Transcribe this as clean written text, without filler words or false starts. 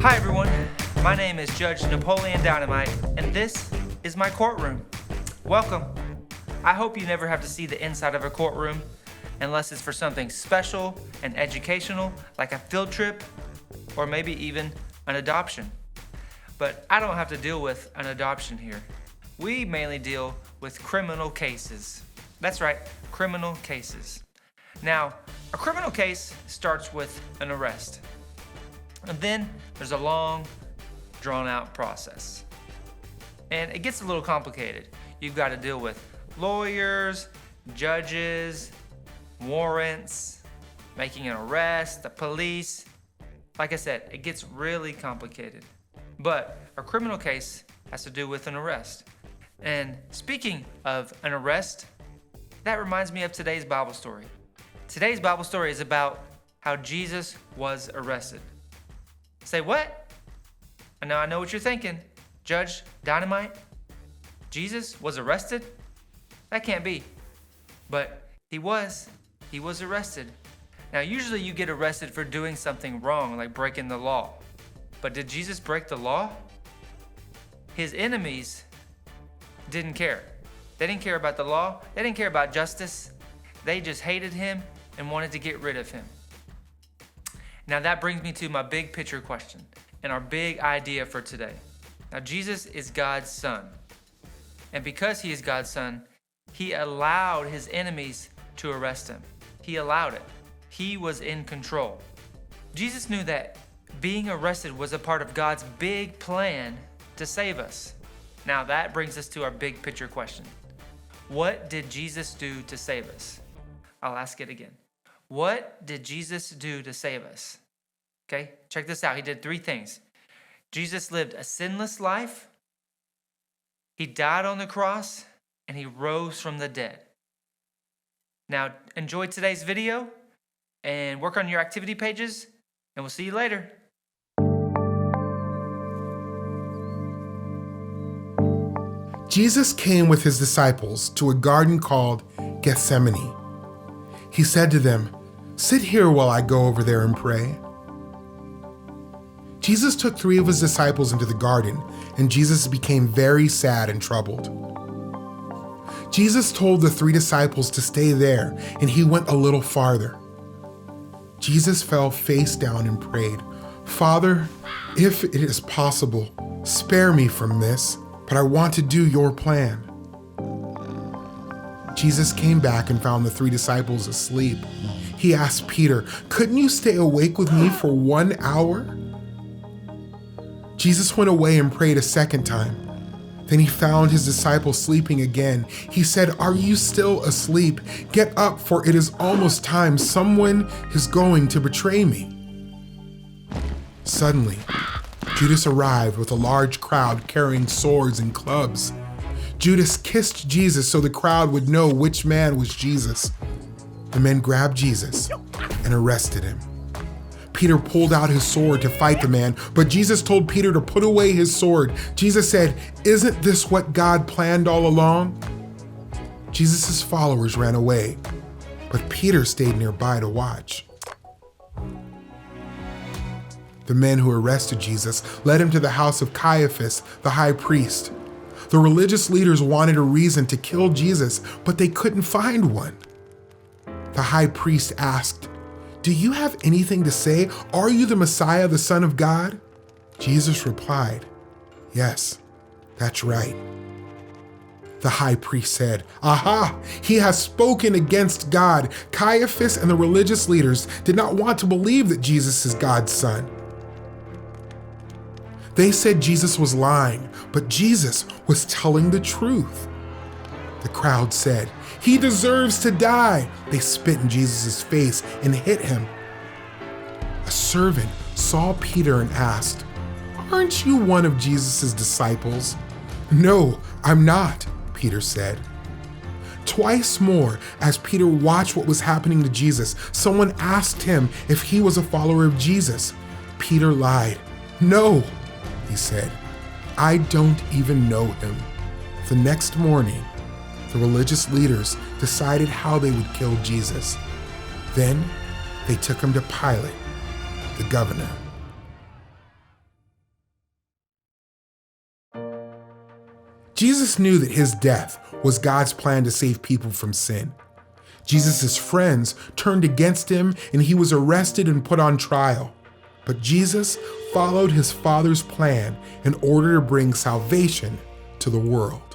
Hi everyone, my name is Judge Napoleon Dynamite, and this is my courtroom. Welcome. I hope you never have to see the inside of a courtroom unless it's for something special and educational, like a field trip or maybe even an adoption. But I don't have to deal with an adoption here. We mainly deal with criminal cases. That's right, criminal cases. Now, a criminal case starts with an arrest. And then there's a long, drawn-out process. And it gets a little complicated. You've got to deal with lawyers, judges, warrants, making an arrest, the police. Like I said, it gets really complicated. But a criminal case has to do with an arrest. And speaking of an arrest, that reminds me of today's Bible story. Today's Bible story is about how Jesus was arrested. Say what? I know what you're thinking. Judge Dynamite? Jesus was arrested? That can't be. But he was arrested. Now usually you get arrested for doing something wrong, like breaking the law. But did Jesus break the law? His enemies didn't care. They didn't care about the law. They didn't care about justice. They just hated him and wanted to get rid of him. Now that brings me to my big picture question and our big idea for today. Now Jesus is God's son. And because he is God's son, he allowed his enemies to arrest him. He allowed it. He was in control. Jesus knew that being arrested was a part of God's big plan to save us. Now that brings us to our big picture question. What did Jesus do to save us? I'll ask it again. What did Jesus do to save us? Okay, check this out. He did 3 things. Jesus lived a sinless life. He died on the cross, and he rose from the dead. Now, enjoy today's video and work on your activity pages, and we'll see you later. Jesus came with his disciples to a garden called Gethsemane. He said to them, "Sit here while I go over there and pray." Jesus took 3 of his disciples into the garden, and Jesus became very sad and troubled. Jesus told the 3 disciples to stay there, and he went a little farther. Jesus fell face down and prayed, "Father, if it is possible, spare me from this, but I want to do your plan." Jesus came back and found the 3 disciples asleep. He asked Peter, "Couldn't you stay awake with me for 1 hour?" Jesus went away and prayed a second time. Then he found his disciples sleeping again. He said, "Are you still asleep? Get up, for it is almost time. Someone is going to betray me." Suddenly, Judas arrived with a large crowd carrying swords and clubs. Judas kissed Jesus so the crowd would know which man was Jesus. The men grabbed Jesus and arrested him. Peter pulled out his sword to fight the man, but Jesus told Peter to put away his sword. Jesus said, "Isn't this what God planned all along?" Jesus' followers ran away, but Peter stayed nearby to watch. The men who arrested Jesus led him to the house of Caiaphas, the high priest. The religious leaders wanted a reason to kill Jesus, but they couldn't find one. The high priest asked, "Do you have anything to say? Are you the Messiah, the Son of God?" Jesus replied, "Yes, that's right." The high priest said, "Aha, he has spoken against God." Caiaphas and the religious leaders did not want to believe that Jesus is God's son. They said Jesus was lying, but Jesus was telling the truth. The crowd said, "He deserves to die." They spit in Jesus' face and hit him. A servant saw Peter and asked, "Aren't you one of Jesus' disciples?" "No, I'm not," Peter said. Twice more, as Peter watched what was happening to Jesus, someone asked him if he was a follower of Jesus. Peter lied. "No," he said, "I don't even know him." The next morning, the religious leaders decided how they would kill Jesus. Then they took him to Pilate, the governor. Jesus knew that his death was God's plan to save people from sin. Jesus' friends turned against him and he was arrested and put on trial. But Jesus followed his Father's plan in order to bring salvation to the world.